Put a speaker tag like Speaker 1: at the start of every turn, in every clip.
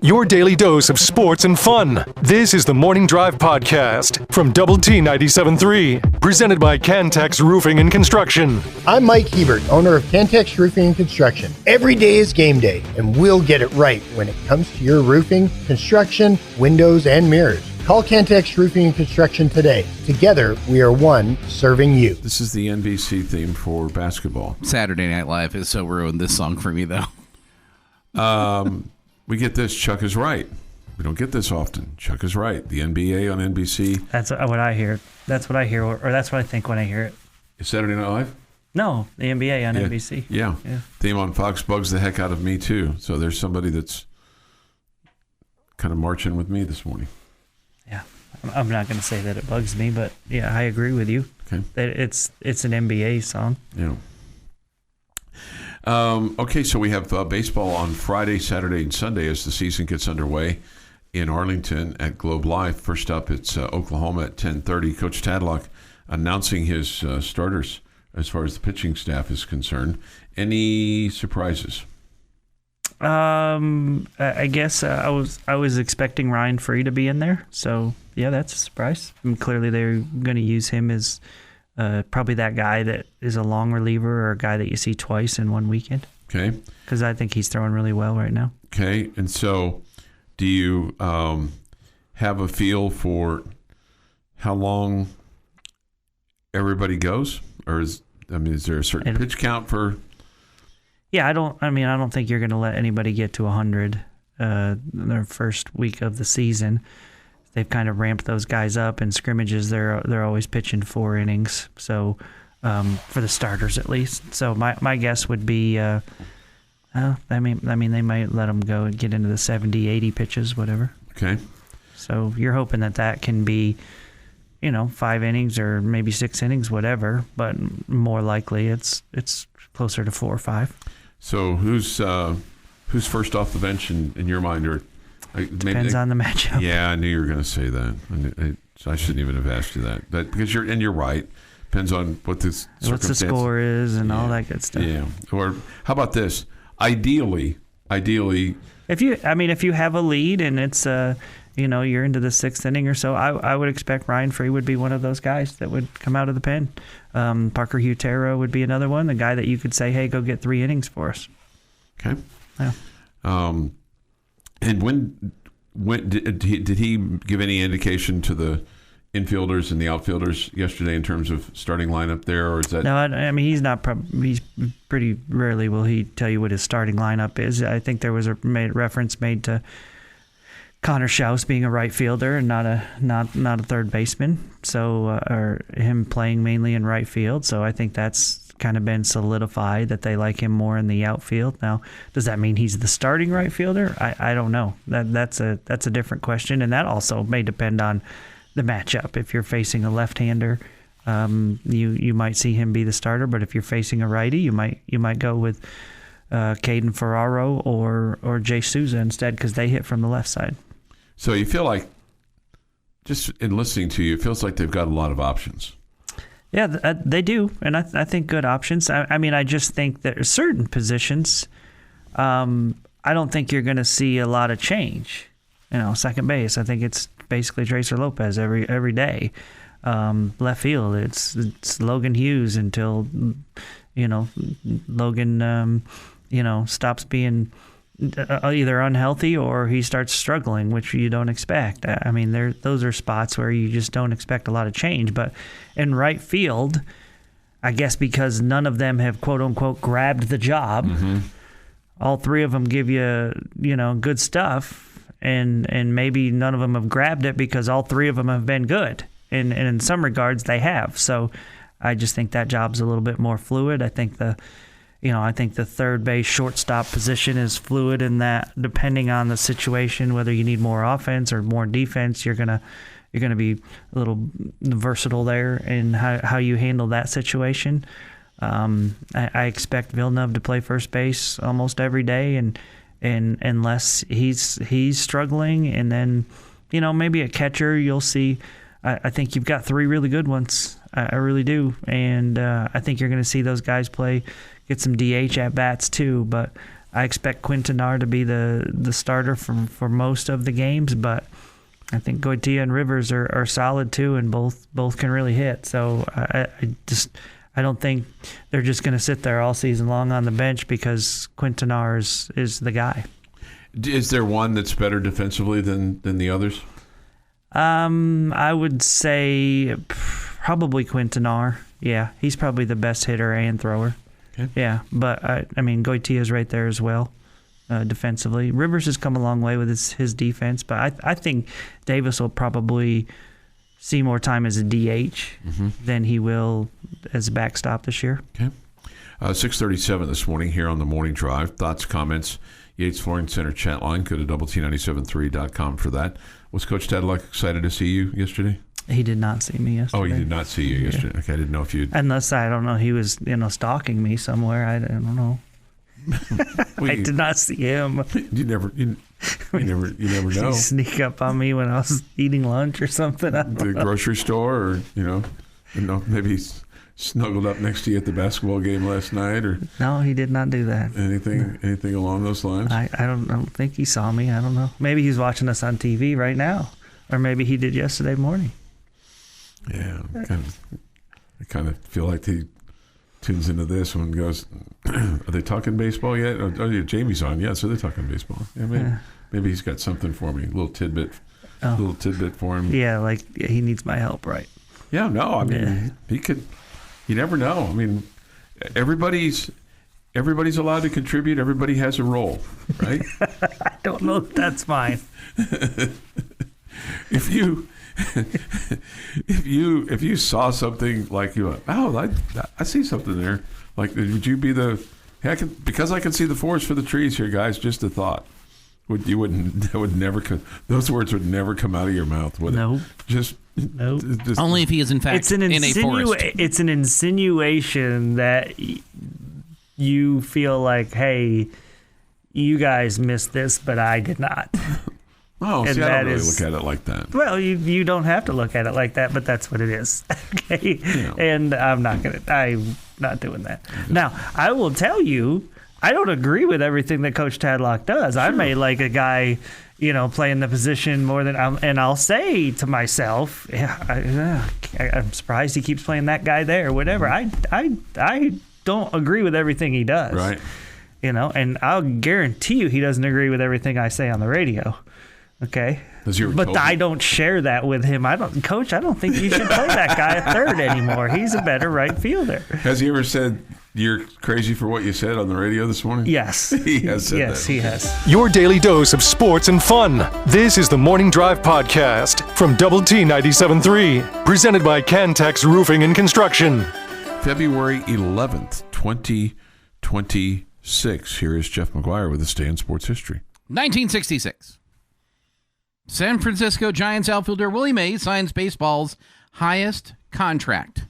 Speaker 1: Your daily dose of sports and fun. This is the Morning Drive Podcast from Double T 97.3, presented by Cantex Roofing and Construction.
Speaker 2: I'm Mike Hebert, owner of Cantex Roofing and Construction. Every day is game day, and we'll get it right when it comes to your roofing, construction, windows, and mirrors. Call Cantex Roofing and Construction today. Together, we are one serving you.
Speaker 3: This is the NBC theme for basketball.
Speaker 4: Saturday Night Live has so ruined this song for me, though.
Speaker 3: We get this. Chuck is right. We don't get this often. Chuck is right. The NBA on NBC.
Speaker 5: That's what I hear. That's what I hear, or that's what I think when I hear it.
Speaker 3: Is Saturday Night Live?
Speaker 5: No, the NBA on NBC.
Speaker 3: Yeah. Theme on Fox bugs the heck out of me, too. So there's somebody that's kind of marching with me this morning.
Speaker 5: Yeah. I'm not going to say that it bugs me, but yeah, I agree with you.
Speaker 3: Okay.
Speaker 5: It's an NBA song.
Speaker 3: Yeah. Okay, so we have baseball on Friday, Saturday, and Sunday as the season gets underway in Arlington at Globe Life. First up, it's Oklahoma at 10:30. Coach Tadlock announcing his starters as far as the pitching staff is concerned. Any surprises?
Speaker 5: I guess I was expecting Ryan Free to be in there, so yeah, that's a surprise. I mean, clearly they're going to use him as probably that guy that is a long reliever or a guy that you see twice in one weekend.
Speaker 3: Okay.
Speaker 5: Because I think he's throwing really well right now.
Speaker 3: Okay, and so do you have a feel for how long everybody goes, or is there a certain pitch count for?
Speaker 5: Yeah, I don't think you're going to let anybody get to 100 their first week of the season. They've kind of ramped those guys up in scrimmages. They're always pitching 4 innings, so for the starters at least. So my guess would be, they might let them go and get into the 70, 80 pitches, whatever.
Speaker 3: Okay.
Speaker 5: So you're hoping that can be, 5 innings or maybe 6 innings, whatever. But more likely, it's closer to 4 or 5.
Speaker 3: So who's first off the bench in your mind, or?
Speaker 5: Depends on the matchup.
Speaker 3: Yeah, I knew you were going to say that. I shouldn't even have asked you that. Because you're right. Depends on what the
Speaker 5: score is and all that good stuff.
Speaker 3: Yeah. Or how about this? Ideally,
Speaker 5: if you have a lead and it's you're into the 6th inning or so, I would expect Ryan Free would be one of those guys that would come out of the pen. Parker Hutera would be another one, the guy that you could say, hey, go get 3 innings for us.
Speaker 3: Okay.
Speaker 5: Yeah.
Speaker 3: And when did he give any indication to the infielders and the outfielders yesterday in terms of starting lineup there, or is that?
Speaker 5: No, he's not. He's pretty rarely will he tell you what his starting lineup is. I think there was a reference made to Connor Schaus being a right fielder and not a third baseman. So or him playing mainly in right field. So I think that's kind of been solidified that they like him more in the outfield. Now, does that mean he's the starting right fielder? I don't know. That's a different question, and that also may depend on the matchup. If you're facing a left-hander, you might see him be the starter, but if you're facing a righty, you might go with Caden Ferraro or Jay Souza instead, because they hit from the left side.
Speaker 3: So you feel like, just in listening to you, it feels like they've got a lot of options.
Speaker 5: Yeah, they do, and I think good options. I just think there are certain positions. I don't think you're going to see a lot of change. Second base, I think it's basically Tracer Lopez every day. Left field, it's Logan Hughes until Logan stops being either unhealthy or he starts struggling, which you don't expect. Those are spots where you just don't expect a lot of change. But in right field, I guess because none of them have quote unquote grabbed the job, all 3 of them give you good stuff, and maybe none of them have grabbed it because all 3 of them have been good, and in some regards they have. So I just think that job's a little bit more fluid. I think the third base shortstop position is fluid in that depending on the situation, whether you need more offense or more defense, you're gonna be a little versatile there in how you handle that situation. I expect Villeneuve to play first base almost every day, and unless he's struggling, and then maybe a catcher you'll see. I think you've got 3 really good ones. I really do, and I think you're going to see those guys get some DH at bats too. But I expect Quintanar to be the starter for most of the games, but I think Goitia and Rivers are solid too, and both can really hit. So I don't think they're just going to sit there all season long on the bench because Quintanar is the guy.
Speaker 3: Is there one that's better defensively than the others?
Speaker 5: I would say probably Quintanar. Yeah, he's probably the best hitter and thrower.
Speaker 3: Okay.
Speaker 5: Yeah, but I mean Goitia is right there as well. Defensively, Rivers has come a long way with his defense, but I think Davis will probably see more time as a DH than he will as a backstop this year.
Speaker 3: Okay. 6:37 this morning here on the Morning Drive. Thoughts, comments, Yates Flooring Center chat line. Go to doublet973.com for that. Was Coach Tadlock excited to see you yesterday?
Speaker 5: He did not see me yesterday.
Speaker 3: Oh, he did not see you yesterday. Yeah. Okay, I didn't know if you.
Speaker 5: Unless I don't know, he was stalking me somewhere. I don't know.
Speaker 3: Well,
Speaker 5: I did not see him.
Speaker 3: You never know.
Speaker 5: He sneak up on me when I was eating lunch or something.
Speaker 3: The grocery store, or maybe he's snuggled up next to you at the basketball game last night, or
Speaker 5: no, he did not do that.
Speaker 3: Anything along those lines?
Speaker 5: I don't think he saw me. I don't know. Maybe he's watching us on TV right now, or maybe he did yesterday morning.
Speaker 3: Yeah, I kind of feel like he tunes into this one and goes, "Are they talking baseball yet? Oh yeah, Jamie's on. Yeah, so they're talking baseball. Yeah, maybe he's got something for me. A little tidbit for him.
Speaker 5: Yeah, like he needs my help, right?
Speaker 3: Yeah, no, I mean he could. You never know. I mean, everybody's allowed to contribute. Everybody has a role, right?
Speaker 5: I don't know if that's mine.
Speaker 3: If you saw something like you went, oh, I see something there. Like, would you be because I can see the forest for the trees here, guys. Just a thought. Those words would never come out of your mouth, would
Speaker 5: it?
Speaker 3: Just
Speaker 4: only if he is in fact in a forest.
Speaker 5: It's an insinuation that you feel like, hey, you guys missed this, but I did not.
Speaker 3: Oh, see, I don't really look at it like that.
Speaker 5: Well, you don't have to look at it like that, but that's what it is. Okay, and I'm not doing that. Okay. Now, I will tell you, I don't agree with everything that Coach Tadlock does. Sure. I may like a guy, playing the position more than and I'll say to myself, I'm surprised he keeps playing that guy there. Whatever. I don't agree with everything he does.
Speaker 3: Right.
Speaker 5: And I'll guarantee you he doesn't agree with everything I say on the radio. Okay, but I don't share that with him. Coach, I don't think you should play that guy at third anymore. He's a better right fielder.
Speaker 3: Has he ever said you're crazy for what you said on the radio this morning?
Speaker 5: Yes.
Speaker 3: He has said that.
Speaker 5: Yes, he has.
Speaker 1: Your daily dose of sports and fun. This is the Morning Drive Podcast from Double T 97.3, presented by Cantex Roofing and Construction.
Speaker 3: February 11th, 2026. Here is Jeff McGuire with a day in sports history.
Speaker 4: 1966. San Francisco Giants outfielder Willie Mays signs baseball's highest contract,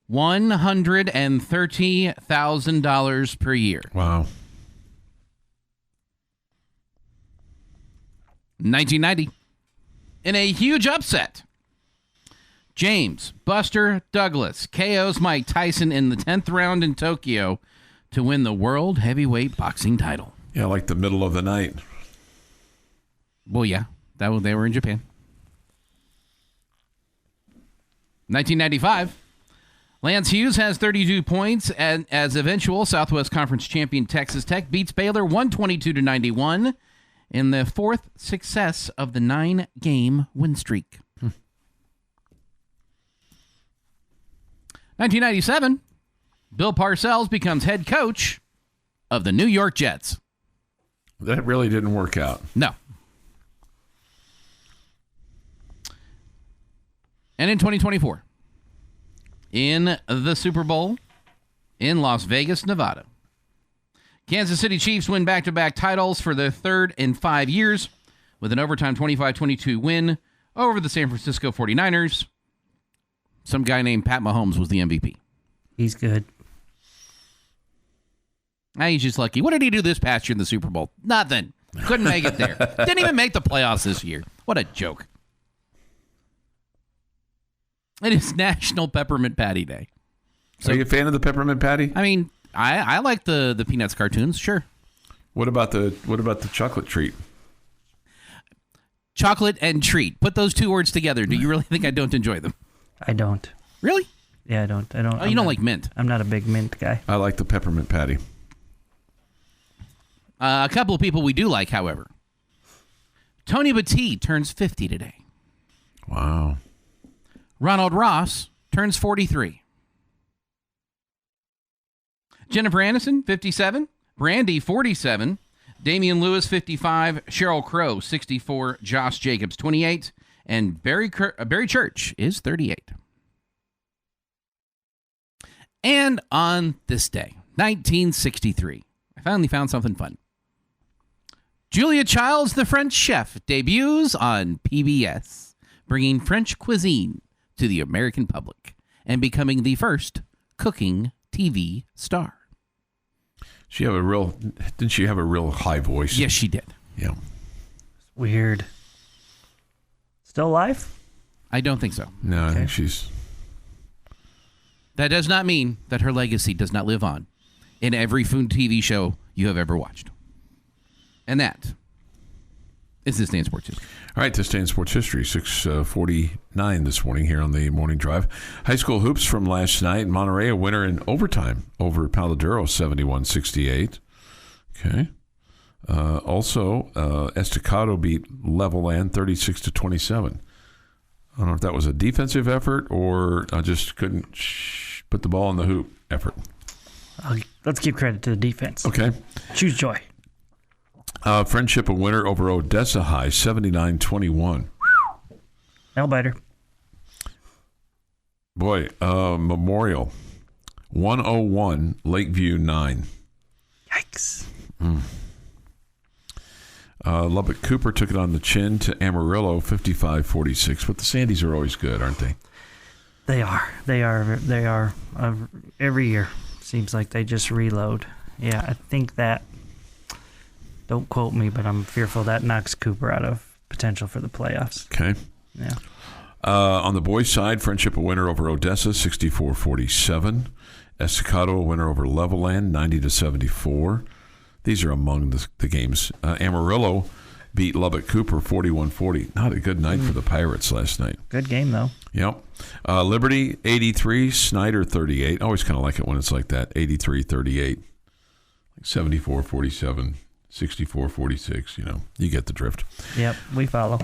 Speaker 4: $130,000 per year.
Speaker 3: Wow.
Speaker 4: 1990. In a huge upset, James Buster Douglas KOs Mike Tyson in the 10th round in Tokyo to win the world heavyweight boxing title.
Speaker 3: Yeah, like the middle of the night.
Speaker 4: Well, yeah, they were in Japan. 1995. Lance Hughes has 32 points as eventual Southwest Conference champion Texas Tech beats Baylor 122-91 in the fourth success of the 9-game win streak. 1997. Bill Parcells becomes head coach of the New York Jets.
Speaker 3: That really didn't work out.
Speaker 4: No. And in 2024, in the Super Bowl in Las Vegas, Nevada, Kansas City Chiefs win back-to-back titles for their third in 5 years with an overtime 25-22 win over the San Francisco 49ers. Some guy named Pat Mahomes was the MVP.
Speaker 5: He's good.
Speaker 4: He's just lucky. What did he do this past year in the Super Bowl? Nothing. Couldn't make it there. Didn't even make the playoffs this year. What a joke. It is National Peppermint Patty Day.
Speaker 3: So, are you a fan of the Peppermint Patty?
Speaker 4: I mean, I like the Peanuts cartoons, sure.
Speaker 3: What about the chocolate treat?
Speaker 4: Chocolate and treat. Put those two words together. Do you really think I don't enjoy them?
Speaker 5: I don't.
Speaker 4: Really?
Speaker 5: Yeah, I don't.
Speaker 4: Oh, you don't like mint?
Speaker 5: I'm not a big mint guy.
Speaker 3: I like the peppermint patty.
Speaker 4: A couple of people we do like, however. Tony Batiste turns 50 today.
Speaker 3: Wow.
Speaker 4: Ronald Ross turns 43. Jennifer Aniston, 57. Brandy, 47. Damian Lewis, 55. Sheryl Crow, 64. Josh Jacobs, 28. And Barry Church is 38. And on this day, 1963, I finally found something fun. Julia Child's The French Chef debuts on PBS, bringing French cuisine to the American public and becoming the first cooking TV star.
Speaker 3: Didn't she have a real high voice?
Speaker 4: Yes, she did.
Speaker 3: Yeah.
Speaker 5: Weird. Still alive?
Speaker 4: I don't think so.
Speaker 3: No, I think she's...
Speaker 4: That does not mean that her legacy does not live on in every food TV show you have ever watched. And that is This Day in Sports History.
Speaker 3: All right, This Day in Sports History, 6:49 this morning here on the Morning Drive. High school hoops from last night. Monterey, a winner in overtime over Palo Duro, 71-68. Okay. Also, Estacado beat Levelland 36-27. I don't know if that was a defensive effort or I just couldn't put the ball in the hoop effort.
Speaker 5: Let's give credit to the defense.
Speaker 3: Okay.
Speaker 5: Choose joy.
Speaker 3: Friendship, a winner over Odessa High, 79-21.
Speaker 5: Nail biter.
Speaker 3: Boy, Memorial, 101, Lakeview 9.
Speaker 5: Yikes.
Speaker 3: Lubbock Cooper took it on the chin to Amarillo, 55-46. But the Sandies are always good, aren't they?
Speaker 5: They are. Every year, seems like they just reload. Yeah, I think that, don't quote me, but I'm fearful that knocks Cooper out of potential for the playoffs.
Speaker 3: Okay.
Speaker 5: Yeah.
Speaker 3: On the boys' side, Friendship a winner over Odessa, 64-47. Estacado a winner over Levelland, 90-74. These are among the games. Amarillo beat Lubbock Cooper, 41-40. Not a good night for the Pirates last night.
Speaker 5: Good game, though.
Speaker 3: Yep. Liberty, 83. Snyder, 38. I always kind of like it when it's like that, 83-38. 74-47. 64-46, you get the drift.
Speaker 5: Yep, we follow.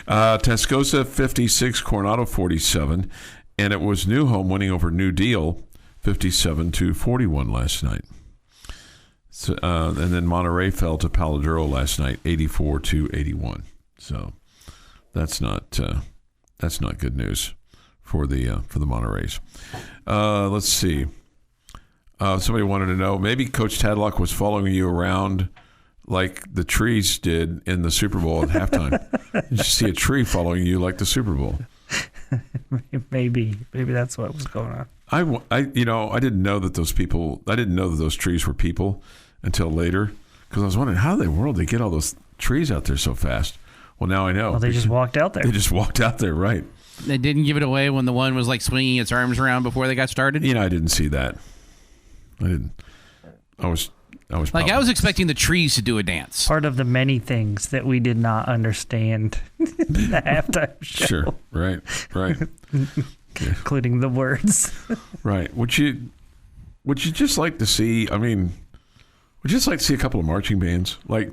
Speaker 3: Tascosa 56, Coronado 47, and it was New Home winning over New Deal 57-41 last night. So, and then Monterey fell to Palo Duro last night 84-81. So that's not good news for the Montereys. Let's see. Somebody wanted to know, maybe Coach Tadlock was following you around like the trees did in the Super Bowl at halftime. Did you see a tree following you like the Super Bowl?
Speaker 5: Maybe that's what was going on.
Speaker 3: I didn't know that those trees were people until later, because I was wondering how in the world they get all those trees out there so fast. Well, now I know.
Speaker 5: Well, they just walked out there.
Speaker 3: They just walked out there, right?
Speaker 4: They didn't give it away when the one was like swinging its arms around before they got started?
Speaker 3: I didn't see that. I didn't. I was
Speaker 4: like, I was expecting the trees to do a dance.
Speaker 5: Part of the many things that we did not understand the halftime show.
Speaker 3: Sure. Right.
Speaker 5: Including the words.
Speaker 3: Right. Would you just like to see, would you just like to see a couple of marching bands? Like,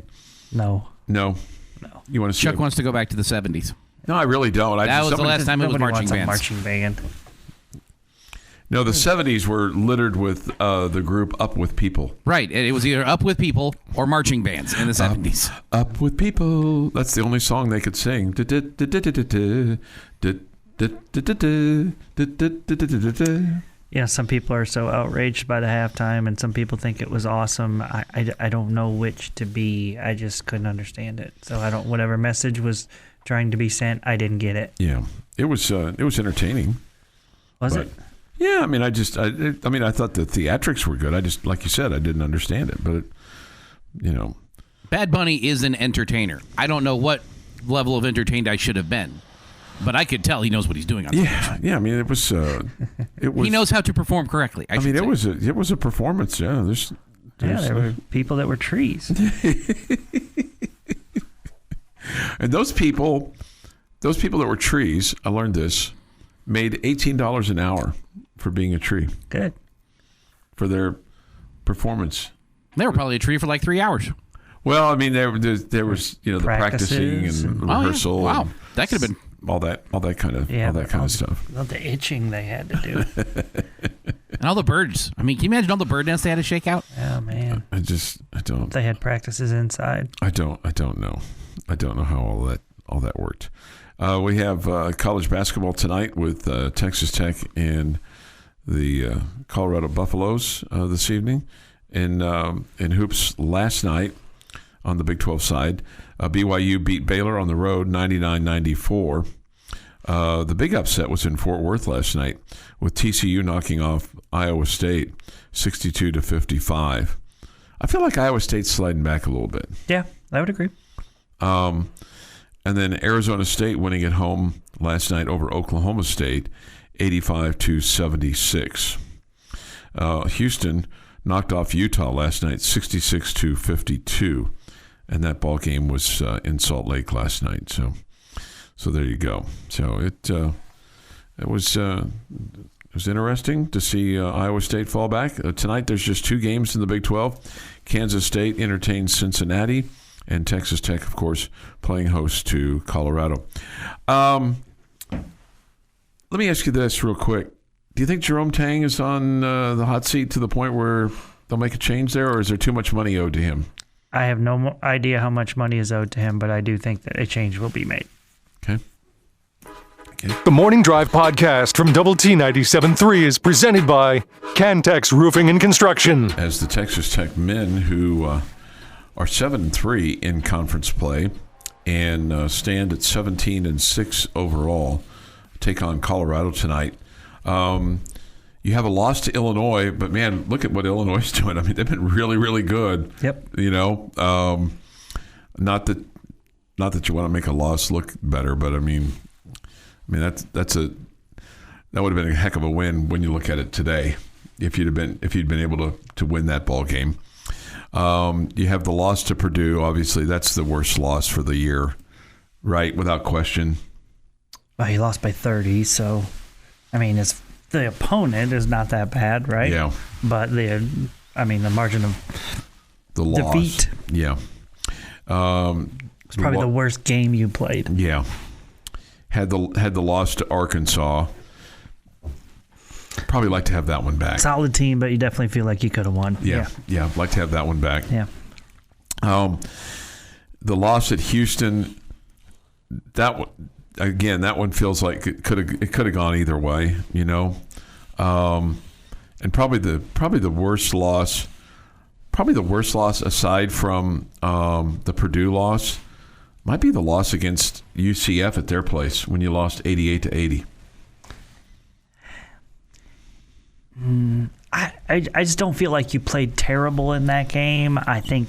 Speaker 5: No.
Speaker 3: You want to see
Speaker 4: Chuck wants to go back to the 70s.
Speaker 3: No, I really don't.
Speaker 4: That was the last time it was marching bands.
Speaker 5: Marching band.
Speaker 3: No, the 70s were littered with the group Up With People.
Speaker 4: Right. It was either Up With People or marching bands in the 70s.
Speaker 3: Up With People. That's the only song they could sing.
Speaker 5: Yeah, some people are so outraged by the halftime, and some people think it was awesome. I don't know which to be. I just couldn't understand it. So whatever message was trying to be sent, I didn't get it.
Speaker 3: Yeah, it was entertaining.
Speaker 5: Was it?
Speaker 3: Yeah, I thought the theatrics were good. I just, like you said, I didn't understand it, but
Speaker 4: Bad Bunny is an entertainer. I don't know what level of entertained I should have been, but I could tell he knows what he's doing on stage.
Speaker 3: Yeah. It was.
Speaker 4: He knows how to perform correctly.
Speaker 3: It was a performance. Yeah, there's
Speaker 5: Yeah, there were people that were trees.
Speaker 3: And those people that were trees, I learned this, made $18 an hour for being a tree.
Speaker 5: Good.
Speaker 3: For their performance.
Speaker 4: They were probably a tree for like 3 hours.
Speaker 3: Well, I mean, there was the practicing and rehearsal.
Speaker 4: Oh, yeah. Wow,
Speaker 3: and
Speaker 4: that could have been
Speaker 3: all that kind of stuff.
Speaker 5: All the itching they had to do.
Speaker 4: And all the birds. I mean, can you imagine all the bird nests they had to shake out?
Speaker 5: Oh man,
Speaker 3: I don't.
Speaker 5: They had practices inside.
Speaker 3: I don't know. I don't know how all that worked. We have college basketball tonight with Texas Tech and the Colorado Buffaloes this evening. In hoops last night on the Big 12 side, BYU beat Baylor on the road 99-94. The big upset was in Fort Worth last night with TCU knocking off Iowa State 62-55. I feel like Iowa State's sliding back a little bit.
Speaker 5: Yeah, I would agree.
Speaker 3: And then Arizona State winning at home last night over Oklahoma State 85-76. Houston knocked off Utah last night 66-52. And that ball game was in Salt Lake last night. So there you go. So it was interesting to see Iowa State fall back. Tonight there's just 2 games in the Big 12. Kansas State entertains Cincinnati, and Texas Tech, of course, playing host to Colorado. Let me ask you this real quick. Do you think Jerome Tang is on the hot seat to the point where they'll make a change there, or is there too much money owed to him?
Speaker 5: I have no idea how much money is owed to him, but I do think that a change will be made.
Speaker 3: Okay.
Speaker 1: The Morning Drive podcast from Double T 97.3 is presented by Cantex Roofing and Construction.
Speaker 3: As the Texas Tech men, who are 7-3 in conference play and stand at 17-6 overall, take on Colorado tonight. You have a loss to Illinois, but man, look at what Illinois is doing. I mean, they've been really, really good.
Speaker 5: Yep.
Speaker 3: You know, not that you want to make a loss look better, but I mean that would have been a heck of a win when you look at it today. If you'd been able to win that ball game. You have the loss to Purdue. Obviously, that's the worst loss for the year, right? Without question.
Speaker 5: Well, he lost by 30, so I mean, the opponent is not that bad, right?
Speaker 3: Yeah.
Speaker 5: But the margin of
Speaker 3: the loss.
Speaker 5: Defeat.
Speaker 3: Yeah.
Speaker 5: It's probably the worst game you played.
Speaker 3: Yeah. Had the loss to Arkansas. Probably like to have that one back.
Speaker 5: Solid team, but you definitely feel like you could have won.
Speaker 3: Yeah. I'd like to have that one back.
Speaker 5: Yeah.
Speaker 3: The loss at Houston, that one feels like it could have gone either way, you know. And probably the worst loss aside from the Purdue loss might be the loss against UCF at their place when you lost 88-80.
Speaker 5: I just don't feel like you played terrible in that game. I think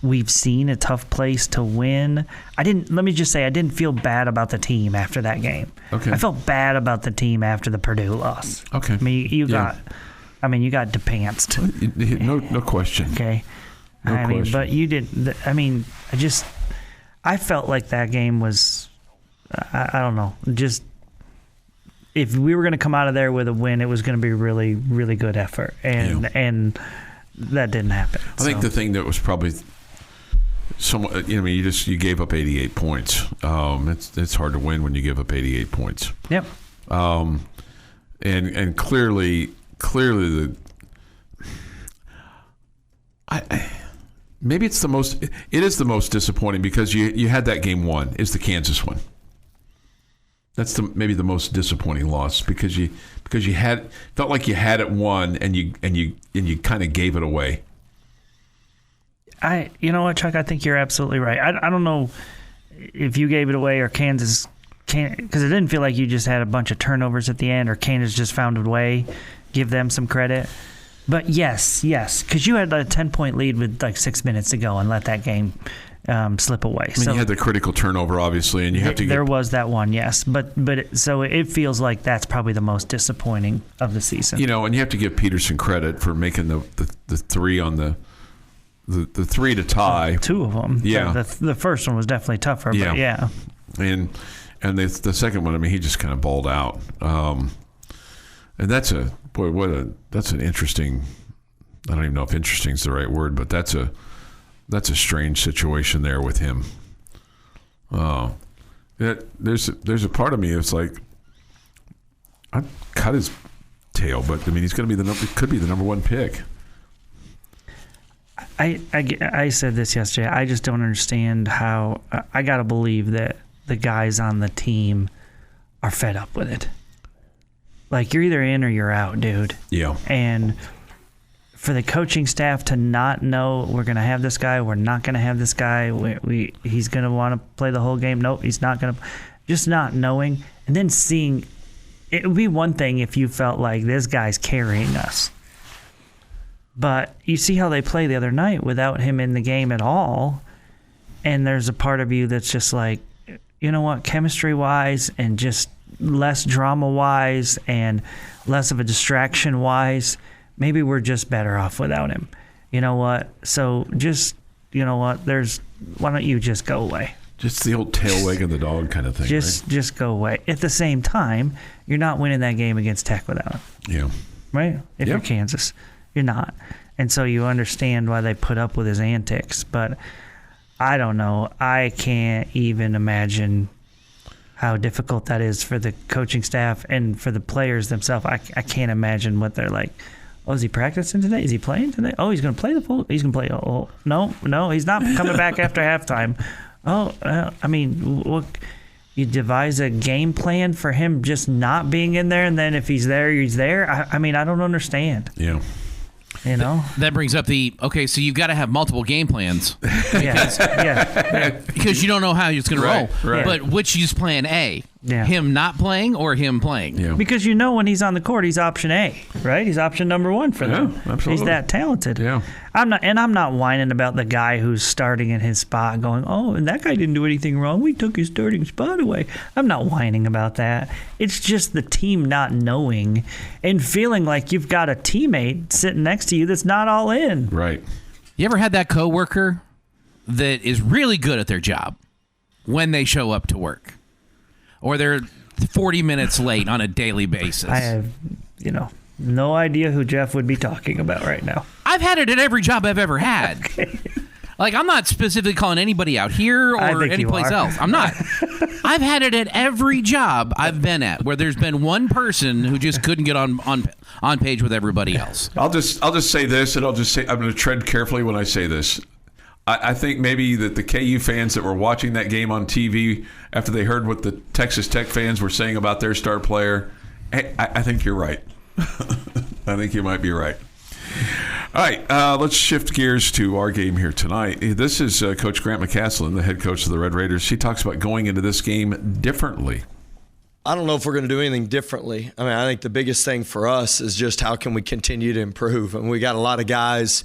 Speaker 5: we've seen a tough place to win. Let me just say, I didn't feel bad about the team after that game.
Speaker 3: Okay.
Speaker 5: I felt bad about the team after the Purdue loss.
Speaker 3: Okay.
Speaker 5: I mean, you got depantsed.
Speaker 3: No question.
Speaker 5: Okay.
Speaker 3: No question.
Speaker 5: But you didn't. I felt like that game was, I don't know, just if we were going to come out of there with a win, it was going to be really, really good effort, and that didn't happen.
Speaker 3: I think the thing that was probably somewhat, you gave up 88 points. It's hard to win when you give up 88 points.
Speaker 5: Yep.
Speaker 3: And clearly maybe it is the most disappointing because you had that game won, is the Kansas one. That's maybe the most disappointing loss because you felt like you had it won and you kind of gave it away.
Speaker 5: You know what, Chuck? I think you're absolutely right. I don't know if you gave it away or Kansas can't, because it didn't feel like you just had a bunch of turnovers at the end or Kansas just found a way. Give them some credit. But yes, because you had a 10-point lead with like 6 minutes to go and let that game slip away.
Speaker 3: I mean, you had the critical turnover, obviously, and you have to.
Speaker 5: There was that one, yes, but so it feels like that's probably the most disappointing of the season.
Speaker 3: And you have to give Peterson credit for making the three on the three to tie.
Speaker 5: Two of them.
Speaker 3: Yeah.
Speaker 5: The first one was definitely tougher.
Speaker 3: Yeah.
Speaker 5: But yeah.
Speaker 3: And the second one, I mean, he just kind of balled out. And that's an interesting. I don't even know if interesting is the right word, but that's a strange situation there with him. There's a part of me that's like, I'd cut his tail, but I mean, he's going to be could be the number one pick.
Speaker 5: I said this yesterday. I just don't understand how. I got to believe that the guys on the team are fed up with it. Like, you're either in or you're out, dude.
Speaker 3: Yeah.
Speaker 5: And for the coaching staff to not know we're going to have this guy, we're not going to have this guy, he's going to want to play the whole game. Nope, he's not going to. Just not knowing. And then seeing, it would be one thing if you felt like this guy's carrying us. But you see how they play the other night without him in the game at all. And there's a part of you that's just like, you know what, chemistry-wise and just less drama-wise and less of a distraction-wise, maybe we're just better off without him. You know what? So just, you know what? Why don't you just go away?
Speaker 3: Just the old tail wagging the dog kind of thing.
Speaker 5: Just go away. At the same time, you're not winning that game against Tech without him.
Speaker 3: Yeah.
Speaker 5: Right? If you're Kansas, you're not. And so you understand why they put up with his antics. But I don't know. I can't even imagine how difficult that is for the coaching staff and for the players themselves. I can't imagine what they're like. Oh, is he practicing today? Is he playing today? Oh, he's going to play the full. He's going to play. Oh, no, he's not coming back after halftime. Oh, I mean, what? You devise a game plan for him just not being in there, and then if he's there, he's there. I mean, I don't understand.
Speaker 3: Yeah.
Speaker 5: You know?
Speaker 4: That brings up so you've got to have multiple game plans.
Speaker 5: Yeah.
Speaker 4: Because you don't know how it's going to roll.
Speaker 3: Right.
Speaker 4: But which is plan A?
Speaker 5: Yeah.
Speaker 4: Him not playing or him playing?
Speaker 3: Yeah.
Speaker 5: Because you know when he's on the court, he's option A, right? He's option number one for them.
Speaker 3: Absolutely.
Speaker 5: He's that talented.
Speaker 3: Yeah.
Speaker 5: I'm not whining about the guy who's starting in his spot going, oh, and that guy didn't do anything wrong. We took his starting spot away. I'm not whining about that. It's just the team not knowing and feeling like you've got a teammate sitting next to you that's not all in.
Speaker 3: Right.
Speaker 4: You ever had that coworker that is really good at their job when they show up to work? Or they're 40 minutes late on a daily basis?
Speaker 5: I have, no idea who Jeff would be talking about right now.
Speaker 4: I've had it at every job I've ever had.
Speaker 5: Okay.
Speaker 4: Like, I'm not specifically calling anybody out here or anyplace else. I'm not. I've had it at every job I've been at where there's been one person who just couldn't get on page with everybody else.
Speaker 3: I'll just say this, and I'm going to tread carefully when I say this. I think maybe that the KU fans that were watching that game on TV after they heard what the Texas Tech fans were saying about their star player, I think you're right. I think you might be right. All right, let's shift gears to our game here tonight. This is Coach Grant McCasland, the head coach of the Red Raiders. He talks about going into this game differently.
Speaker 6: I don't know if we're going to do anything differently. I mean, I think the biggest thing for us is just how can we continue to improve. And we got a lot of guys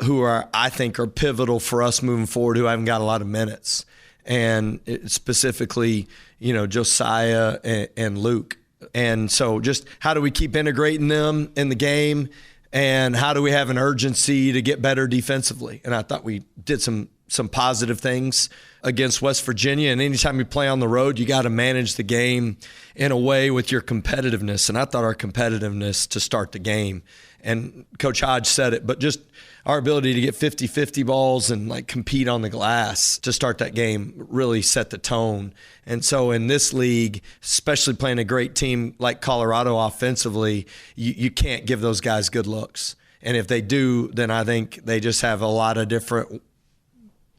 Speaker 6: who I think are pivotal for us moving forward who haven't got a lot of minutes. And specifically, Josiah and Luke. And so just how do we keep integrating them in the game, and how do we have an urgency to get better defensively? And I thought we did some positive things against West Virginia. And anytime you play on the road, you got to manage the game in a way with your competitiveness. And I thought our competitiveness to start the game, and Coach Hodge said it, but just our ability to get 50-50 balls and compete on the glass to start that game really set the tone. And so in this league, especially playing a great team like Colorado offensively, you can't give those guys good looks. And if they do, then I think they just have a lot of different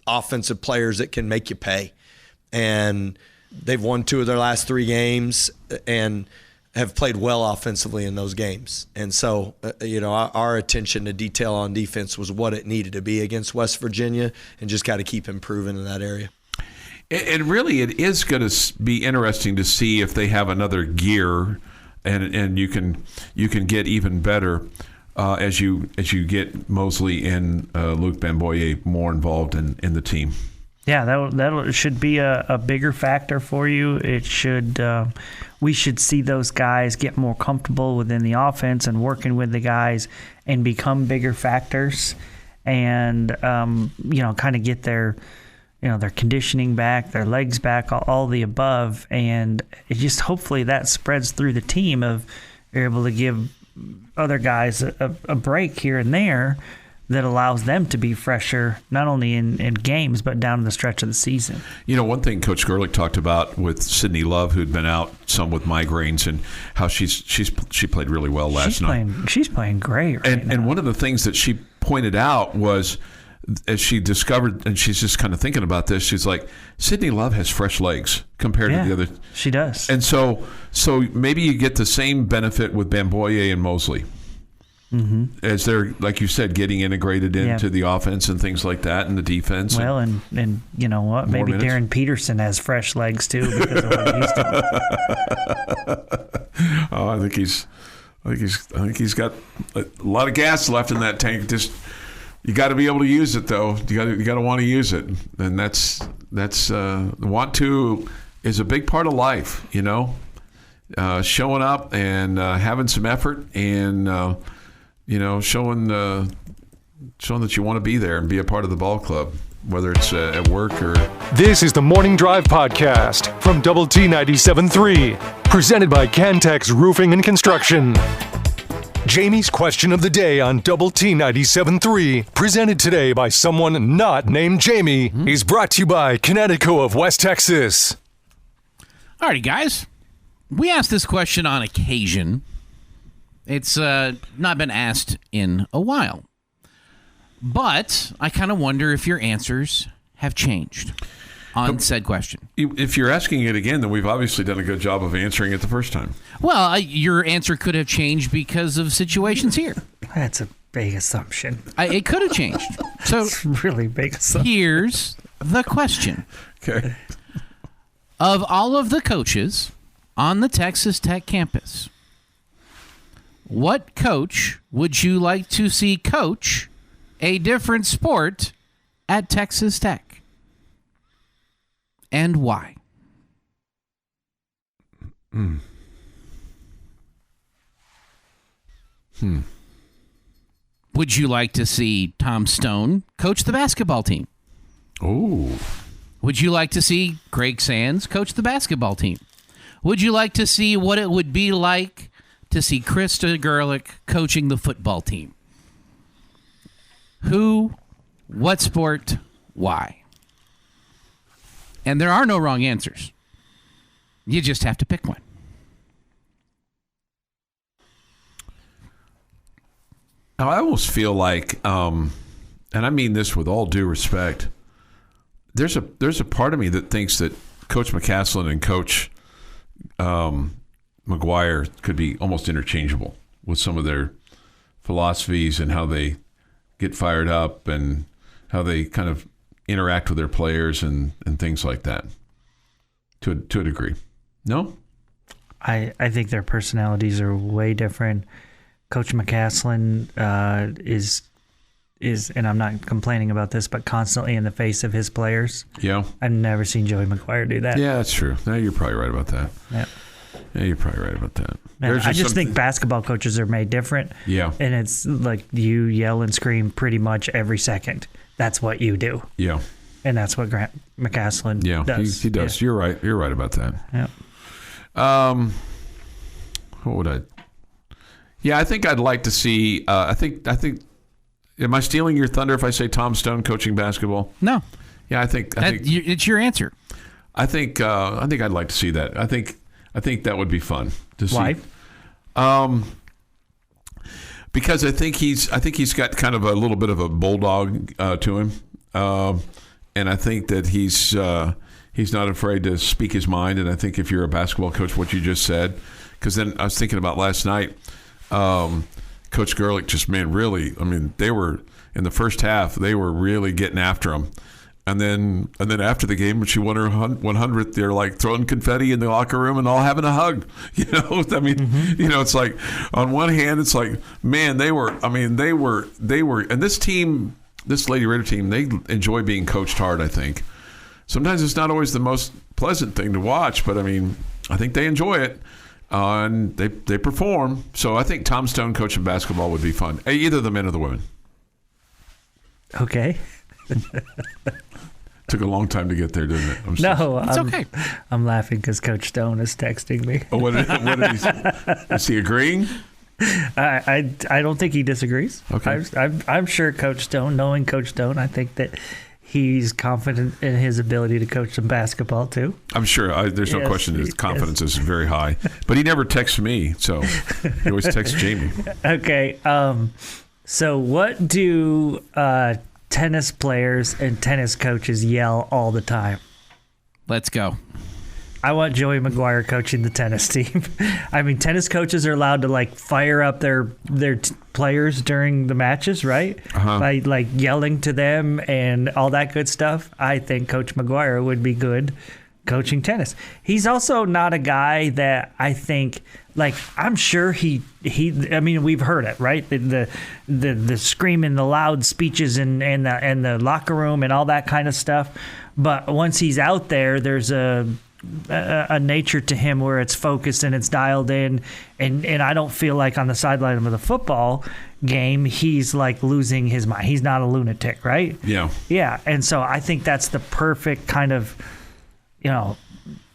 Speaker 6: offensive players that can make you pay. And they've won 2 of their last 3 games and have played well offensively in those games. And so, our attention to detail on defense was what it needed to be against West Virginia, and just got to keep improving in that area.
Speaker 3: And really, it is going to be interesting to see if they have another gear, and you can get even better as you get Mosley and Luke Bamboye more involved in the team.
Speaker 5: Yeah, that should be a bigger factor for you. It should. We should see those guys get more comfortable within the offense and working with the guys and become bigger factors, and kind of get their conditioning back, their legs back, all the above, and it just hopefully that spreads through the team of you're able to give other guys a break here and there that allows them to be fresher, not only in games, but down the stretch of the season.
Speaker 3: One thing Coach Gerlich talked about with Sydney Love, who'd been out some with migraines, and how she played really well last night.
Speaker 5: She's playing great right now.
Speaker 3: And one of the things that she pointed out was, as she discovered, and she's just kind of thinking about this, she's like, Sydney Love has fresh legs compared to the other.
Speaker 5: She does.
Speaker 3: And so maybe you get the same benefit with Bamboye and Mosley. Mm-hmm. As they're, like you said, getting integrated into the offense and things like that, and the defense.
Speaker 5: Well, and you know what? Maybe minutes. Darren Peterson has fresh legs too because of what he's doing.
Speaker 3: Oh, I think he's got a lot of gas left in that tank. Just you got to be able to use it, though. You got to want to use it, and that's want to is a big part of life. Showing up and having some effort and. Showing that you want to be there and be a part of the ball club, whether it's at work or...
Speaker 1: This is the Morning Drive Podcast from Double T 97.3, presented by Cantex Roofing and Construction. Jamie's question of the day on Double T 97.3, presented today by someone not named Jamie, is brought to you by Connecticut of West Texas.
Speaker 4: Alrighty, guys. We ask this question on occasion. It's not been asked in a while. But I kind of wonder if your answers have changed on said question.
Speaker 3: If you're asking it again, then we've obviously done a good job of answering it the first time.
Speaker 4: Well, your answer could have changed because of situations here.
Speaker 5: That's a big assumption.
Speaker 4: It could have changed. So
Speaker 5: it's a really big assumption.
Speaker 4: Here's the question.
Speaker 3: Okay.
Speaker 4: Of all of the coaches on the Texas Tech campus, what coach would you like to see coach a different sport at Texas Tech? And why? Would you like to see Tom Stone coach the basketball team?
Speaker 3: Oh.
Speaker 4: Would you like to see Greg Sands coach the basketball team? Would you like to see what it would be like to see Krista Gerlich coaching the football team? Who, what sport, why? And there are no wrong answers. You just have to pick one.
Speaker 3: Now, I almost feel like, and I mean this with all due respect, there's a part of me that thinks that Coach McCasland and Coach McGuire could be almost interchangeable with some of their philosophies and how they get fired up and how they kind of interact with their players and things like that to a degree. No?
Speaker 5: I think their personalities are way different. Coach McCasland is, and I'm not complaining about this, but constantly in the face of his players.
Speaker 3: Yeah.
Speaker 5: I've never seen Joey McGuire do that.
Speaker 3: Yeah, that's true. No, you're probably right about that.
Speaker 5: Yeah.
Speaker 3: Yeah, you're probably right about that.
Speaker 5: I just think basketball coaches are made different.
Speaker 3: Yeah.
Speaker 5: And it's like you yell and scream pretty much every second. That's what you do.
Speaker 3: Yeah.
Speaker 5: And that's what Grant McCasland does.
Speaker 3: He does. Yeah. You're right about that.
Speaker 5: Yeah.
Speaker 3: What would I... Yeah, I think I'd like to see... I think... Am I stealing your thunder if I say Tom Stone coaching basketball?
Speaker 4: No.
Speaker 3: Yeah, I think
Speaker 4: it's your answer.
Speaker 3: I think I'd like to see that. I think that would be fun to see.
Speaker 5: Why?
Speaker 3: Because I think he's got kind of a little bit of a bulldog to him, and I think that he's not afraid to speak his mind. And I think if you're a basketball coach, what you just said, because then I was thinking about last night, Coach Gerlich really. I mean, they were in the first half. They were really getting after him. And then after the game, when she won her 100th, they're like throwing confetti in the locker room and all having a hug. I mean, it's like on one hand, it's like, man, they were, and this team, this Lady Raider team, they enjoy being coached hard, I think. sometimes it's not always the most pleasant thing to watch, but I mean, I think they enjoy it. And they perform. So I think Tom Stone coaching basketball would be fun. Either the men or the women.
Speaker 5: Okay.
Speaker 3: Took a long time to get there, didn't it?
Speaker 4: It's okay.
Speaker 5: I'm laughing because Coach Stone is texting me.
Speaker 3: Oh, what did he say? Is he agreeing?
Speaker 5: I don't think he disagrees.
Speaker 3: Okay.
Speaker 5: I'm sure Coach Stone, knowing Coach Stone, I think that he's confident in his ability to coach some basketball too.
Speaker 3: I'm sure. There's no question his confidence is very high. But he never texts me, so he always texts Jamie.
Speaker 5: Okay. So what do tennis players and tennis coaches yell all the time?
Speaker 4: Let's go.
Speaker 5: I want Joey McGuire coaching the tennis team. I mean, tennis coaches are allowed to like fire up their players during the matches, right? By like yelling to them and all that good stuff. I think Coach McGuire would be good coaching tennis. He's also not a guy that I think, like, I'm sure he I mean, we've heard it, right? The screaming, the loud speeches and the locker room and all that kind of stuff. But once he's out there, there's a nature to him where it's focused and it's dialed in, and I don't feel like on the sideline of the football game he's like losing his mind. He's not a lunatic, right? Yeah. And so I think that's the perfect kind of,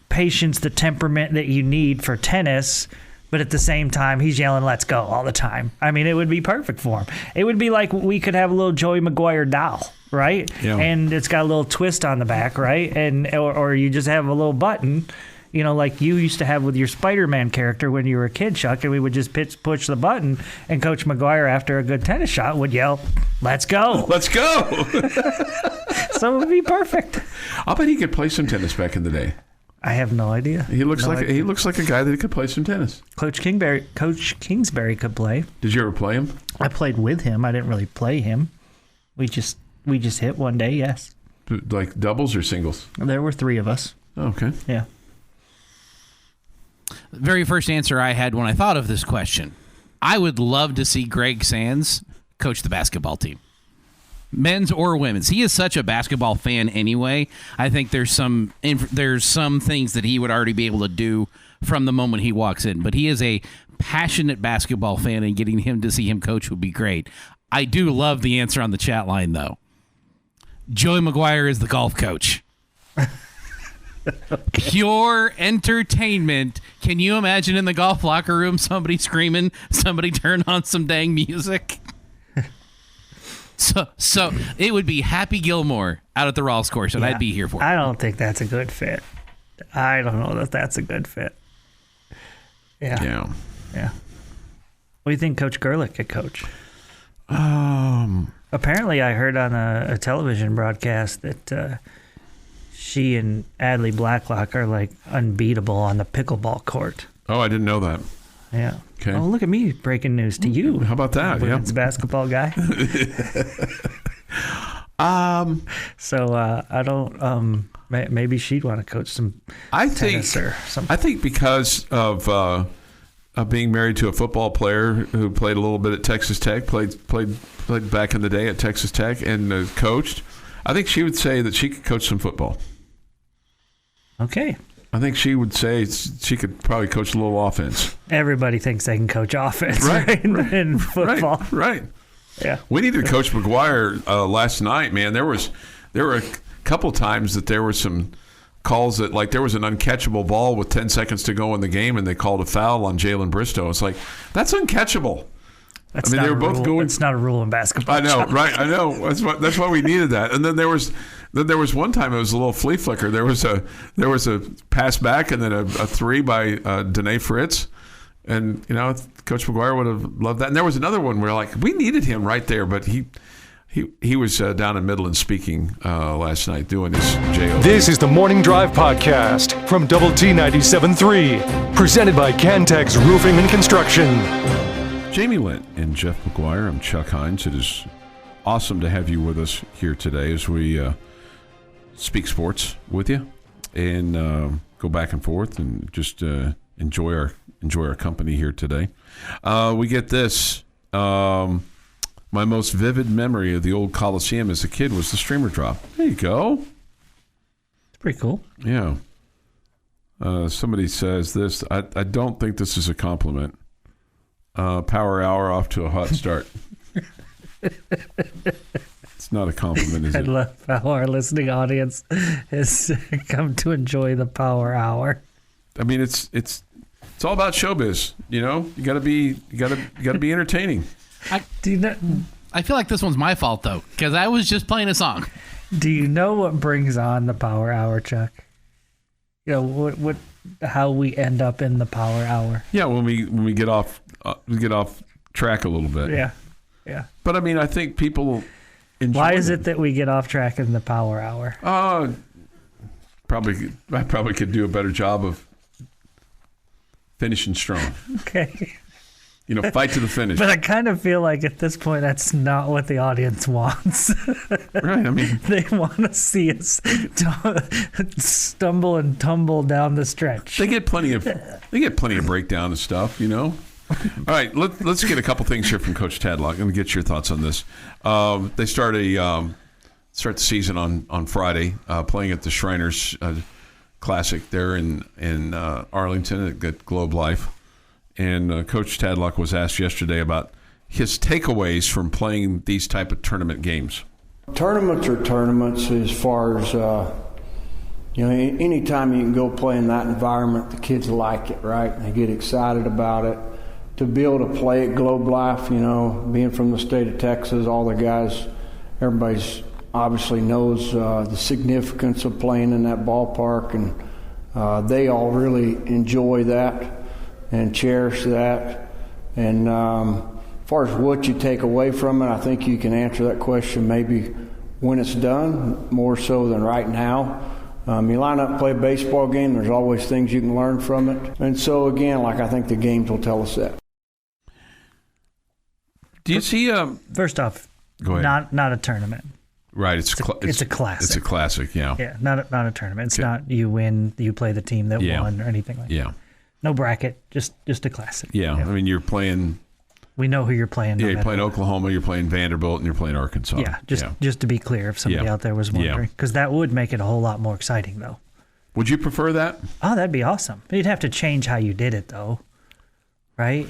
Speaker 5: patience, the temperament that you need for tennis. But at the same time, he's yelling, let's go all the time. I mean, it would be perfect for him. It would be like we could have a little Joey McGuire doll, right?
Speaker 3: Yeah.
Speaker 5: And it's got a little twist on the back, right? And or you just have a little button, like you used to have with your Spider-Man character when you were a kid, Chuck, and we would just push the button, and Coach McGuire, after a good tennis shot, would yell, let's go.
Speaker 3: Let's go.
Speaker 5: So it would be perfect.
Speaker 3: I'll bet he could play some tennis back in the day.
Speaker 5: I have no idea.
Speaker 3: He looks like a guy that could play some tennis.
Speaker 5: Coach Kingsbury could play.
Speaker 3: Did you ever play him?
Speaker 5: I played with him. I didn't really play him. We just hit one day, yes.
Speaker 3: Like doubles or singles?
Speaker 5: There were 3 of us.
Speaker 3: Oh, okay.
Speaker 5: Yeah.
Speaker 4: The very first answer I had when I thought of this question, I would love to see Greg Sands coach the basketball team. Men's or women's. He is such a basketball fan anyway. I think there's some things that he would already be able to do from the moment he walks in. But he is a passionate basketball fan, and getting him to see him coach would be great. I do love the answer on the chat line, though. Joey McGuire is the golf coach. Pure entertainment. Can you imagine in the golf locker room somebody screaming, somebody turn on some dang music? So it would be Happy Gilmore out at the Rawls course, and I'd be here for it.
Speaker 5: I don't think that's a good fit. I don't know that that's a good fit. Yeah. What do you think Coach Gerlich could coach? Apparently, I heard on a television broadcast that she and Adley Blacklock are like unbeatable on the pickleball court.
Speaker 3: Oh, I didn't know that.
Speaker 5: Yeah.
Speaker 3: Okay.
Speaker 5: Oh, look at me breaking news to you.
Speaker 3: How about that?
Speaker 5: Women's basketball guy. So I don't. Maybe she'd want to coach some. Tennis or something.
Speaker 3: I think because of being married to a football player who played a little bit at Texas Tech, played back in the day at Texas Tech, and coached. I think she would say that she could coach some football.
Speaker 5: Okay.
Speaker 3: I think she would say she could probably coach a little offense.
Speaker 5: Everybody thinks they can coach offense, right? In football.
Speaker 3: Right.
Speaker 5: Yeah.
Speaker 3: We needed Coach McGuire last night, man. There were a couple times that there were some calls that, like, there was an uncatchable ball with 10 seconds to go in the game, and they called a foul on Jalen Bristow. It's like, that's uncatchable.
Speaker 5: They were both going. It's not a rule in basketball.
Speaker 3: I know, right? I know. That's why we needed that. And then there was one time it was a little flea flicker. There was a pass back and then a three by Danae Fritz, and Coach McGuire would have loved that. And there was another one where we needed him right there, but he was down in Midland speaking last night doing his JO.
Speaker 1: This is the Morning Drive podcast from Double T 97.3, presented by Cantex Roofing and Construction.
Speaker 3: Jamie Lent and Jeff McGuire. I'm Chuck Heinz. It is awesome to have you with us here today as we speak sports with you and go back and forth and just enjoy our company here today. We get this. My most vivid memory of the old Coliseum as a kid was the streamer drop. There you go.
Speaker 5: Pretty cool.
Speaker 3: Yeah. Somebody says this. I don't think this is a compliment. Power hour off to a hot start. It's not a compliment, is
Speaker 5: I
Speaker 3: it?
Speaker 5: love how our listening audience has come to enjoy the Power Hour.
Speaker 3: I mean, it's all about showbiz. You know, you gotta be entertaining.
Speaker 5: Do you know?
Speaker 4: I feel like this one's my fault though, because I was just playing a song.
Speaker 5: Do you know what brings on the Power Hour, Chuck? You know how we end up in the Power Hour.
Speaker 3: Yeah, when we get off track a little bit.
Speaker 5: Yeah.
Speaker 3: But I mean, I think people enjoy.
Speaker 5: Why is it that we get off track in the Power Hour?
Speaker 3: I probably could do a better job of finishing strong.
Speaker 5: Okay.
Speaker 3: You know, fight to the finish.
Speaker 5: But I kind of feel like at this point that's not what the audience wants.
Speaker 3: Right. I mean,
Speaker 5: they want to see us stumble and tumble down the stretch.
Speaker 3: they get plenty of breakdown and stuff. You know. All right, let's get a couple things here from Coach Tadlock and get your thoughts on this. They start the season on Friday, playing at the Shriners Classic there in Arlington at Globe Life. And Coach Tadlock was asked yesterday about his takeaways from playing these type of tournament games.
Speaker 7: Tournaments are tournaments as far as, anytime you can go play in that environment, the kids like it, right? They get excited about it. To be able to play at Globe Life, being from the state of Texas, all the guys, everybody's obviously knows the significance of playing in that ballpark, and they all really enjoy that and cherish that. And as far as what you take away from it, I think you can answer that question maybe when it's done, more so than right now. You line up and play a baseball game, there's always things you can learn from it. And so, again, I think the games will tell us that.
Speaker 3: Do you see?
Speaker 5: First off,
Speaker 3: go ahead.
Speaker 5: Not a tournament.
Speaker 3: Right, it's a classic.
Speaker 5: It's a classic,
Speaker 3: yeah.
Speaker 5: Yeah, not a tournament. It's not you win, you play the team that won or anything like that. No bracket, just a classic.
Speaker 3: Yeah, I mean, you're playing.
Speaker 5: We know who you're playing.
Speaker 3: Yeah, you're playing Oklahoma, you're playing Vanderbilt, and you're playing Arkansas.
Speaker 5: Yeah, just to be clear, if somebody out there was wondering, because that would make it a whole lot more exciting, though.
Speaker 3: Would you prefer that?
Speaker 5: Oh, that'd be awesome. You'd have to change how you did it, though, right?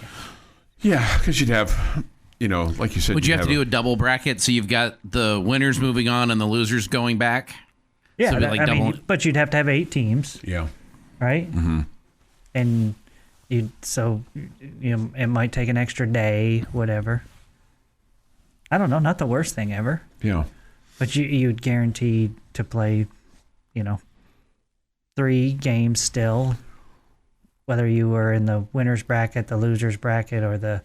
Speaker 3: Yeah, because you'd have. Like you said,
Speaker 4: would you have to do a double bracket so you've got the winners moving on and the losers going back?
Speaker 5: Yeah,
Speaker 4: So
Speaker 5: but you'd have to have 8 teams.
Speaker 3: Yeah.
Speaker 5: Right.
Speaker 3: Mm-hmm.
Speaker 5: And it might take an extra day, whatever. I don't know, not the worst thing ever.
Speaker 3: Yeah.
Speaker 5: But you'd guaranteed to play, 3 games still, whether you were in the winners bracket, the losers bracket, or the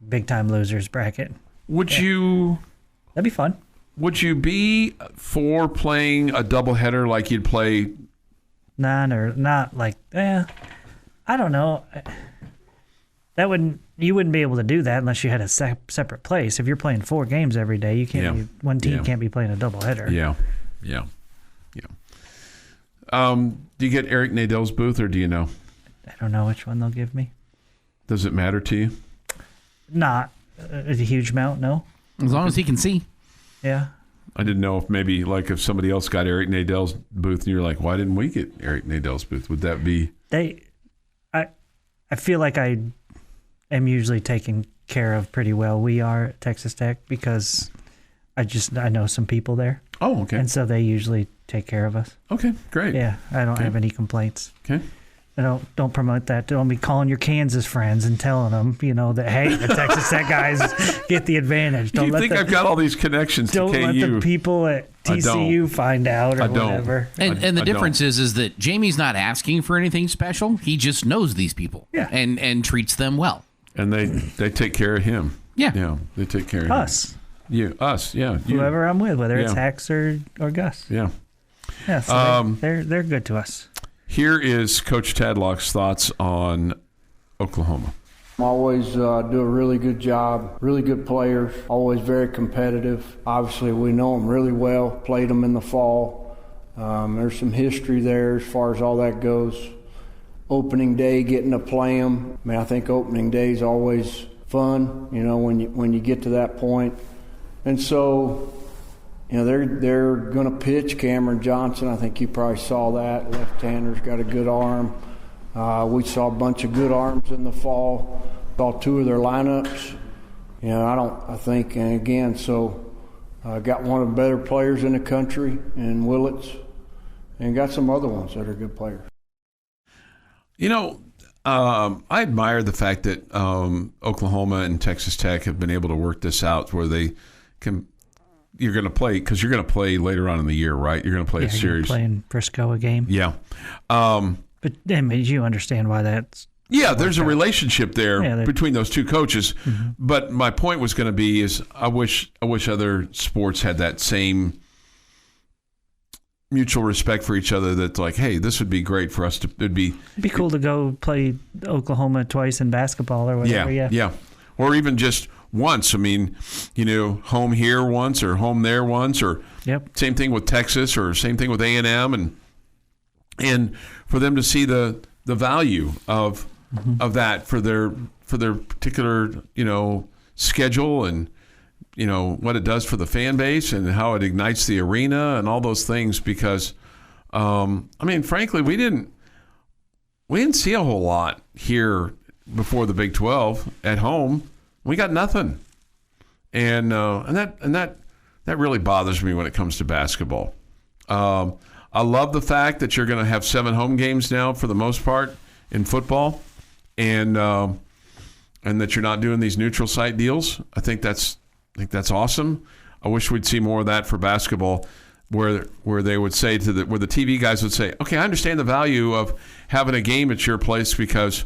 Speaker 5: big time losers bracket.
Speaker 3: Would you?
Speaker 5: That'd be fun.
Speaker 3: Would you be for playing a doubleheader like you'd play?
Speaker 5: Not like. I don't know. You wouldn't be able to do that unless you had a separate place. If you're playing 4 games every day, you can't. One team can't be playing a doubleheader.
Speaker 3: Yeah. Do you get Eric Nadell's booth, or do you know?
Speaker 5: I don't know which one they'll give me.
Speaker 3: Does it matter to you?
Speaker 5: Not a huge amount, no.
Speaker 4: As long as he can see.
Speaker 5: Yeah.
Speaker 3: I didn't know if maybe if somebody else got Eric Nadell's booth and you're like, why didn't we get Eric Nadell's booth? Would that be?
Speaker 5: I feel like I am usually taken care of pretty well. We are at Texas Tech because I know some people there.
Speaker 3: Oh, okay.
Speaker 5: And so they usually take care of us.
Speaker 3: Okay, great.
Speaker 5: Yeah, I don't have any complaints.
Speaker 3: Okay.
Speaker 5: Don't promote that. Don't be calling your Kansas friends and telling them, that, hey, the Texas Tech guys get the advantage.
Speaker 3: You think I've got all these connections to KU.
Speaker 5: Don't let the people at TCU find out or whatever.
Speaker 4: And the difference is that Jamie's not asking for anything special. He just knows these people and treats them well.
Speaker 3: And they take care of him.
Speaker 4: Yeah.
Speaker 3: Yeah, they take care of
Speaker 5: us.
Speaker 3: Us, yeah.
Speaker 5: Whoever I'm with, whether it's Hex or Gus.
Speaker 3: Yeah.
Speaker 5: Yeah, so they're good to us.
Speaker 3: Here is Coach Tadlock's thoughts on Oklahoma.
Speaker 7: Always do a really good job, really good players, always very competitive. Obviously, we know them really well, played them in the fall. There's some history there as far as all that goes. Opening day, getting to play them. I think opening day is always fun, when you get to that point. And so You know, they're going to pitch. Cameron Johnson, I think you probably saw that. Left-hander's got a good arm. We saw a bunch of good arms in the fall. Saw 2 of their lineups. You know, I think, and again, so got one of the better players in the country in Willits, and got some other ones that are good players.
Speaker 3: You know, I admire the fact that Oklahoma and Texas Tech have been able to work this out where they can. You're going to play because you're going to play later on in the year, right? You're going to play a series.
Speaker 5: You're playing Frisco a game.
Speaker 3: Yeah.
Speaker 5: But I mean, you understand why that's.
Speaker 3: Yeah, there's a relationship there between those two coaches.
Speaker 5: Mm-hmm.
Speaker 3: But my point was going to be is I wish other sports had that same mutual respect for each other. That's like, hey, this would be great for us to. It'd be
Speaker 5: cool to go play Oklahoma twice in basketball or whatever.
Speaker 3: Yeah. Or even just once. I mean, you know, home here once or home there once, or same thing with Texas or same thing with A&M, and for them to see the value of that for their particular, you know, schedule, and you know what it does for the fan base and how it ignites the arena and all those things. Because I mean, frankly, we didn't see a whole lot here before the Big 12 at home. We got nothing, and that really bothers me when it comes to basketball. I love the fact that you're going to have 7 home games now for the most part in football, and that you're not doing these neutral site deals. I think that's awesome. I wish we'd see more of that for basketball, where they would say where the TV guys would say, okay, I understand the value of having a game at your place because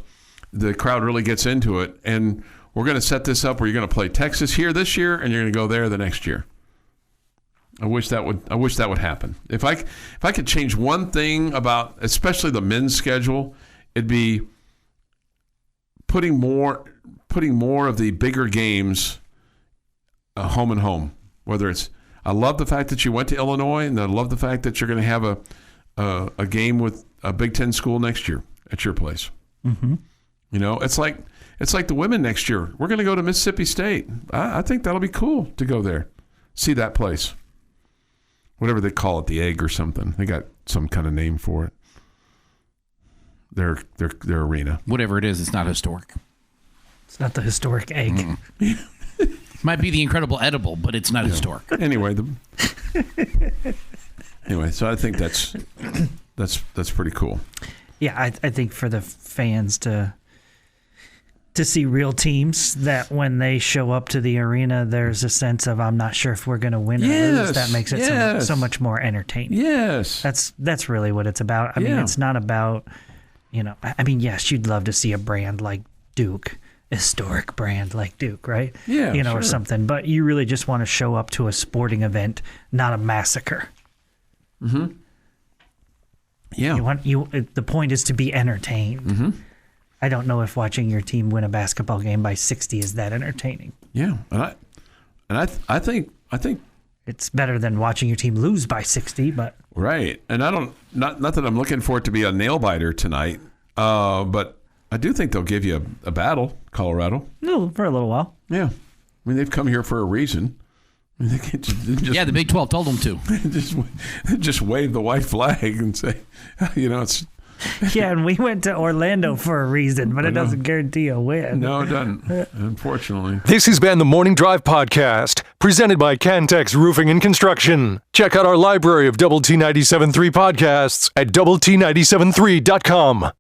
Speaker 3: the crowd really gets into it, and we're going to set this up where you're going to play Texas here this year, and you're going to go there the next year. I wish that would happen. If I could change one thing about, especially the men's schedule, it'd be putting more of the bigger games home and home. Whether it's, I love the fact that you went to Illinois, and I love the fact that you're going to have a game with a Big Ten school next year at your place.
Speaker 5: Mm-hmm.
Speaker 3: You know, it's like the women next year. We're going to go to Mississippi State. I think that'll be cool to go there, see that place. Whatever they call it, the egg or something. They got some kind of name for it. Their arena.
Speaker 4: Whatever it is, it's not historic.
Speaker 5: It's not the historic egg.
Speaker 4: Might be the incredible edible, but it's not historic.
Speaker 3: Anyway, so I think that's pretty cool.
Speaker 5: Yeah, I think for the fans to see real teams, that when they show up to the arena, there's a sense of, I'm not sure if we're going to win or lose. That makes it so much more entertaining.
Speaker 3: Yes.
Speaker 5: That's really what it's about. I mean, it's not about, you know, I mean, yes, you'd love to see a brand like Duke, historic brand like Duke, right?
Speaker 3: Yeah,
Speaker 5: you know,
Speaker 3: sure.
Speaker 5: or something. But you really just want to show up to a sporting event, not a massacre.
Speaker 3: Mm-hmm. Yeah.
Speaker 5: The point is to be entertained.
Speaker 3: Mm-hmm.
Speaker 5: I don't know if watching your team win a basketball game by 60 is that entertaining.
Speaker 3: Yeah, and I think
Speaker 5: it's better than watching your team lose by 60, but
Speaker 3: right. And not that I'm looking for it to be a nail biter tonight, but I do think they'll give you a battle, Colorado.
Speaker 5: No, for a little while.
Speaker 3: Yeah, I mean they've come here for a reason. I mean, they can't just
Speaker 4: the Big 12 told them to.
Speaker 3: just wave the white flag and say, you know, it's.
Speaker 5: Yeah, and we went to Orlando for a reason, but it doesn't guarantee a win.
Speaker 3: No, it doesn't, unfortunately.
Speaker 1: This has been the Morning Drive Podcast, presented by Cantex Roofing and Construction. Check out our library of Double T 97.3 podcasts at doublet97.3.com.